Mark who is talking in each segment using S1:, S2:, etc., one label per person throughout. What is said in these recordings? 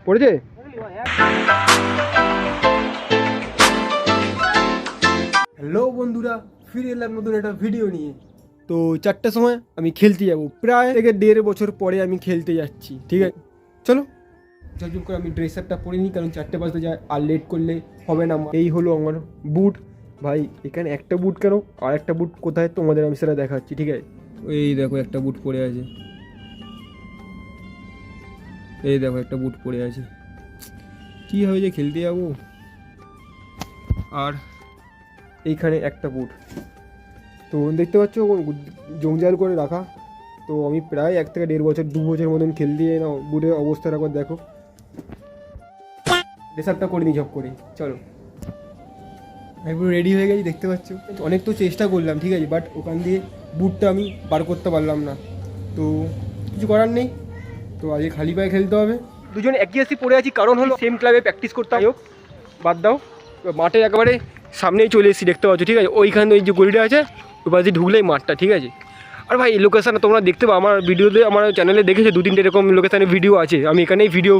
S1: পড়েছে? হ্যালো বন্ধুরা, ফিরে এলাম নতুন একটা ভিডিও নিয়ে। তো 4টার সময় আমি খেলতে যাব, প্রায় থেকে 1.5 বছর পরে আমি খেলতে যাচ্ছি। ঠিক আছে, চলো ঝকঝক করে আমি ড্রেস আপটা পরে নিই, কারণ 4টে বাজতে যায়, আর লেট করলে হবে না। এই হলো আমার বুট। ভাই এখানে একটা বুট কেন, আর একটা বুট কোথায় তোমাদের আমি সেটা দেখাচ্ছি। ঠিক আছে, এই দেখো একটা বুট পরে আছে, এই দেখো একটা বুট পরে আছে। কী হবে যে খেলতে যাবো। আর এইখানে একটা বুট, তো দেখতে পাচ্ছ জঞ্জাল করে রাখা। তো আমি প্রায় 1 থেকে 1.5 বছর 2 বছর মতন খেলতে যাই না। বুটের অবস্থার একবার দেখো। ড্রেসআপটা করে নিই ঝপ করে, চলো। আমি পুরো রেডি হয়ে গেছি, দেখতে পাচ্ছ। অনেক তো চেষ্টা করলাম, ঠিক আছে, বাট ওখান দিয়ে বুটটা আমি বার করতে পারলাম না। তো কিছু করার নেই, তো আজকে খালি পায়ে খেলতে হবে। দুজন একই আসি পড়ে আছি, কারণ হলো সেম ক্লাবে প্র্যাকটিস করতে হোক। বাদ দাও, মাঠে একেবারে সামনেই চলে এসেছি, দেখতে পাচ্ছ। ঠিক আছে, ওইখানে ওই যে গলিটা আছে, ওই পাশে ঢুকলেই মাঠটা। ঠিক আছে, আর ভাই এই লোকেশানে তোমরা দেখতে পাও, আমার ভিডিওতে, আমার চ্যানেলে দেখেছো 2-3টে এরকম লোকেশানে ভিডিও আছে। আমি এখানেই ভিডিও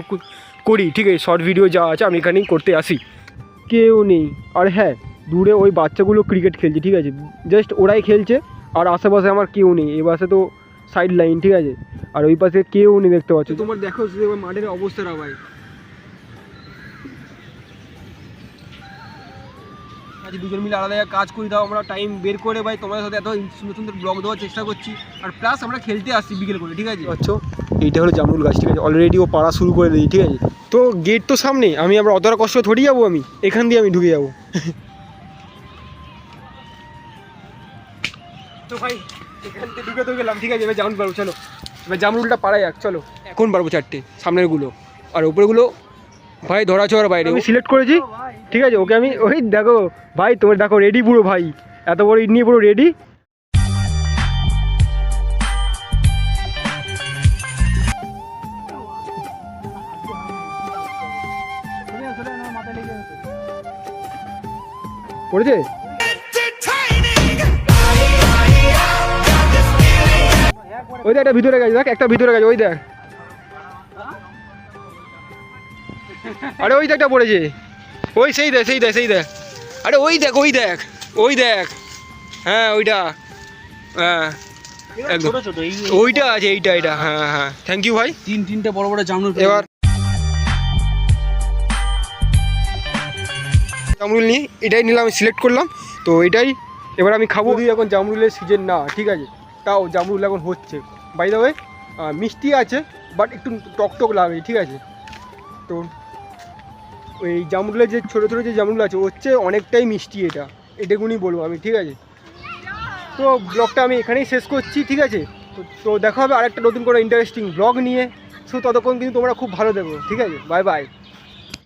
S1: করি, ঠিক আছে, শর্ট ভিডিও যা আছে আমি এখানেই করতে আসি। কেউ নেই। আর হ্যাঁ, দূরে ওই বাচ্চাগুলো ক্রিকেট খেলছে, ঠিক আছে, জাস্ট ওরাই খেলছে। আর আশেপাশে আমার কেউ নেই, এই পাশে তো সাইড লাইন, ঠিক আছে, আর ওই পাশে কেউ নেই, দেখতে পাচ্ছ। তোমার দেখো মাঠের অবস্থাটা ভাই। আজ দুজন মিলে আলাদা কাজ করি, দাও আমরা টাইম বের করে ভাই তোমাদের সাথে এত সুন্দর সুন্দর ব্লগ দেওয়ার চেষ্টা করছি। আর প্লাস আমরা খেলতে আসছি বিকেল করে, ঠিক আছে। আচ্ছা, এইটা হলো জামরুল গাছ, ঠিক আছে, অলরেডি ও পাড়া শুরু করে দিই। ঠিক আছে, তো গেট তো সামনে, আমি আমরা অতটা কষ্ট থরি যাবো, আমি এখান দিয়ে আমি ঢুকে যাবো। তো ভাই এখান থেকে ঢুকে তো গেলাম, ঠিক আছে, এবার জামরুল পারবো, চলো এবার জামরুলটা পাড়া যাক, চলো। এখন পারবো 4টে সামনেরগুলো, আর উপরেগুলো ভাই ধরা ছোঁয়ার বাইরে। আমি সিলেক্ট করেছি, ঠিক আছে, ওকে আমি ওই দেখো ভাই, তোমার দেখো রেডি পুরো ভাই, এত বড় ইট নিয়ে পুরো রেডি। পড়েছে? ওই দেখ একটা ভিতরে গেছে, দেখ একটা ভিতরে গেছে, ওই দেখ। আরে ওই দেখটা পড়েছে, ওই সেই দেখ সেই দেখ সেই দেখ। আরে ওই দেখ ওই দেখ ওই দেখ, হ্যাঁ ওইটা, হ্যাঁ একদম ওইটা আছে, এইটা এটা, হ্যাঁ হ্যাঁ, থ্যাংক ইউ ভাই।
S2: 3-3টে বড় বড় জামরুল।
S1: এবার জামরুল নিয়ে এটাই নিলাম, আমি সিলেক্ট করলাম, তো এটাই এবার আমি খাবো। যদি এখন জামরুলের সিজন না, ঠিক আছে, তাও জামরুল এখন হচ্ছে। বাই দ্য ওয়ে মিষ্টি আছে, বাট একটু টক টক লাগে, ঠিক আছে। তো ওই জামরুলের যে ছোটো ছোটো যে জামরুল আছে হচ্ছে অনেকটাই মিষ্টি, এটাকুনি বলবো আমি, ঠিক আছে। তো ব্লগটা আমি এখানেই শেষ করছি, ঠিক আছে। তো দেখা হবে আরেকটা নতুন করে ইন্টারেস্টিং ব্লগ নিয়ে। সো ততক্ষণ কিন্তু তোমরা খুব ভালো দেখো, ঠিক আছে, বাই বাই।